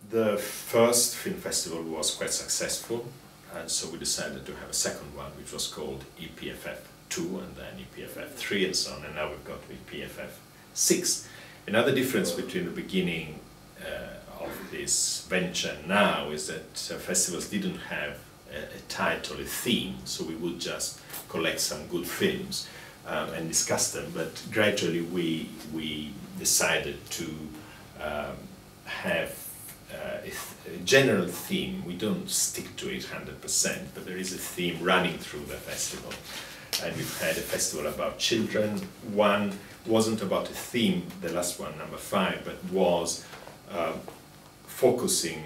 The first film festival was quite successful, and so we decided to have a second one, which was called epff2 and then epff3 and so on, and now we've got epff6. Another difference between the beginning of this venture now is that festivals didn't have a title, a theme, so we would just collect some good films and discuss them, but gradually we decided to have a general theme. We don't stick to it 100%, but there is a theme running through the festival. And we've had a festival about children. One wasn't about a theme, the last one, number 5, but was focusing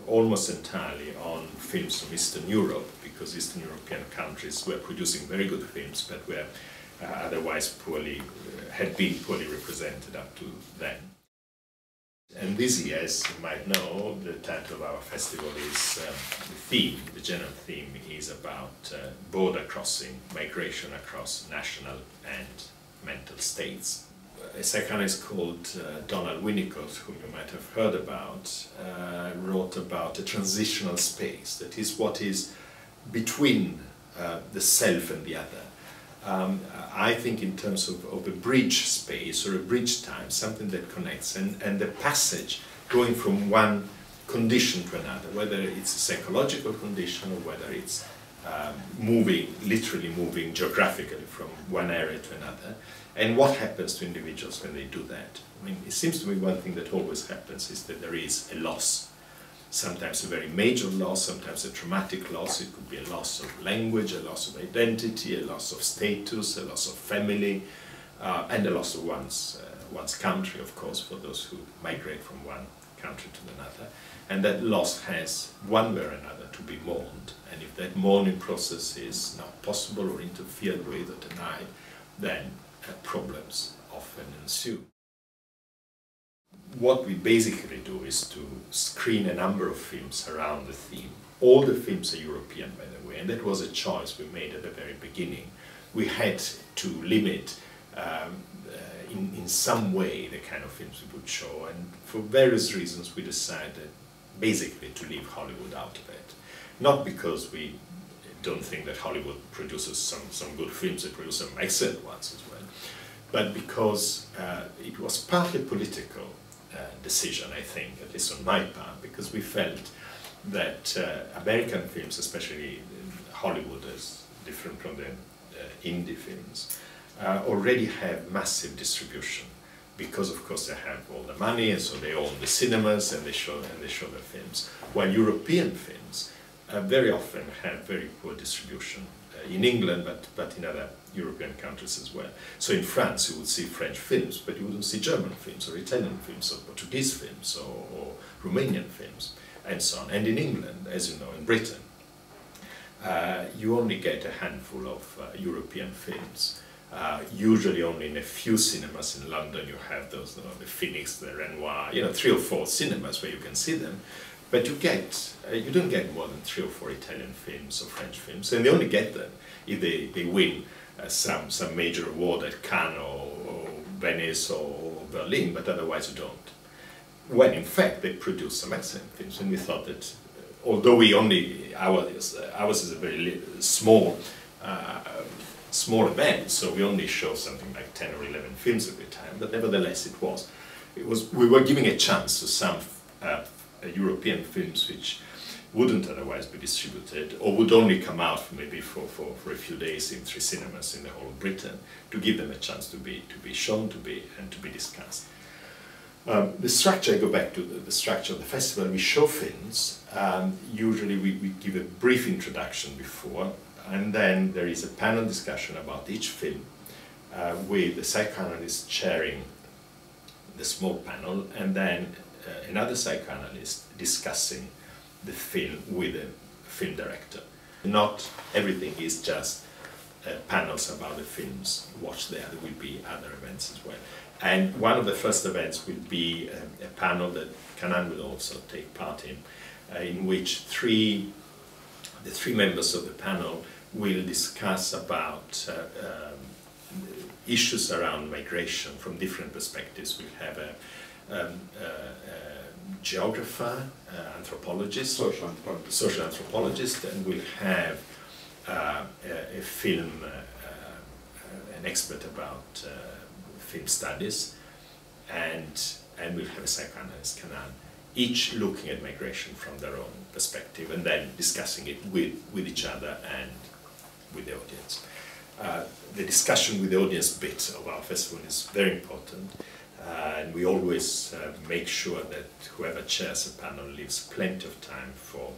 almost entirely on films from Eastern Europe, because Eastern European countries were producing very good films, but were otherwise had been poorly represented up to then. And this year, as you might know, the title of our festival is, the general theme is about border crossing, migration across national and mental states. A psychoanalyst called Donald Winnicott, whom you might have heard about, wrote about a transitional space, that is what is between the self and the other. I think in terms of a bridge space or a bridge time, something that connects, and the passage going from one condition to another, whether it's a psychological condition or whether it's literally moving geographically from one area to another, and what happens to individuals when they do that. I mean, it seems to me one thing that always happens is that there is a loss. Sometimes a very major loss, sometimes a traumatic loss. It could be a loss of language, a loss of identity, a loss of status, a loss of family, and a loss of one's country, of course, for those who migrate from one country to another. And that loss has, one way or another, to be mourned. And if that mourning process is not possible or interfered with or denied, then problems often ensue. What we basically do is to screen a number of films around the theme. All the films are European, by the way, and that was a choice we made at the very beginning. We had to limit in some way the kind of films we would show, and for various reasons we decided basically to leave Hollywood out of it. Not because we don't think that Hollywood produces some good films, they produce some excellent ones as well, but because it was partly political decision, I think, at least on my part, because we felt that American films, especially Hollywood, is different from the indie films, already have massive distribution, because of course they have all the money, and so they own the cinemas and they show their films. While European films very often have very poor distribution in England, but in other European countries as well. So in France you would see French films, but you wouldn't see German films or Italian films or Portuguese films or Romanian films and so on. And in England, as you know, in Britain, you only get a handful of European films. Usually only in a few cinemas in London you have those, the Phoenix, the Renoir, 3 or 4 cinemas where you can see them. But you don't get more than 3 or 4 Italian films or French films, and they only get them if they win some major award at Cannes or Venice or Berlin, but otherwise you don't. When in fact they produce some excellent films, and we thought that although ours is a very small event, so we only show something like 10 or 11 films every time, but nevertheless we were giving a chance to some European films which wouldn't otherwise be distributed, or would only come out maybe for a few days in 3 cinemas in the whole of Britain, to give them a chance to be shown, and to be discussed. The structure, I go back to the structure of the festival. We show films, usually we give a brief introduction before, and then there is a panel discussion about each film, with the psychoanalyst chairing the small panel, and then another psychoanalyst discussing the film with a film director. Not everything is just panels about the films watched there. There will be other events as well. And one of the first events will be a panel that Kanan will also take part in which the three members of the panel will discuss about issues around migration from different perspectives. We'll have geographer, anthropologist, social anthropologist, and we'll have a film, an expert about film studies, and we'll have a psychoanalyst, Kanan, each looking at migration from their own perspective and then discussing it with each other and with the audience. The discussion with the audience bit of our festival is very important, and we always make sure that whoever chairs a panel leaves plenty of time for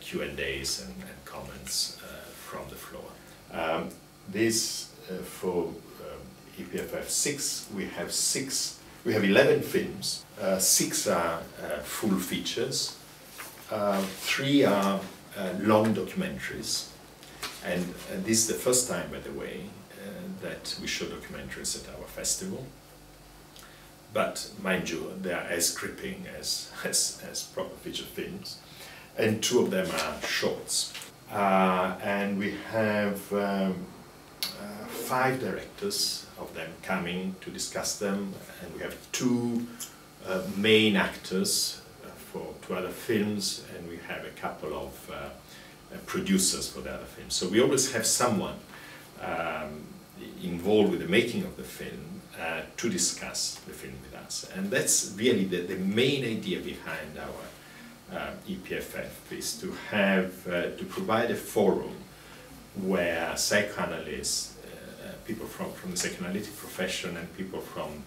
Q&As and comments from the floor. For epff6 we have 11 films. 6 are full features, 3 are long documentaries, and this is the first time, by the way, that we show documentaries at our festival. But mind you, they are as gripping as proper feature films, and 2 of them are shorts. And we have 5 directors of them coming to discuss them, and we have 2 main actors for 2 other films, and we have a couple of producers for the other films. So we always have someone involved with the making of the film to discuss the film with us, and that's really the main idea behind our EPFF, is to have to provide a forum where psychoanalysts, people from the psychoanalytic profession and people from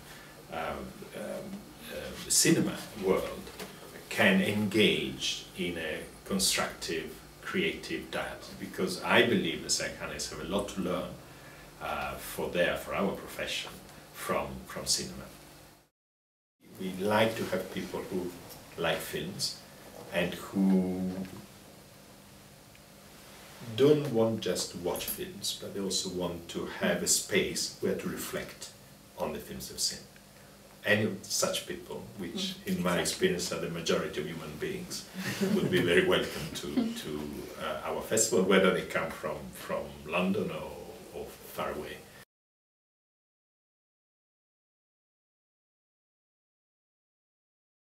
the cinema world can engage in a constructive, creative dialogue, because I believe the psychoanalysts have a lot to learn for our profession from cinema. We like to have people who like films and who don't want just to watch films, but they also want to have a space where to reflect on the films they've seen. Any of such people, which in my experience are the majority of human beings, would be very welcome to our festival, whether they come from London or far away.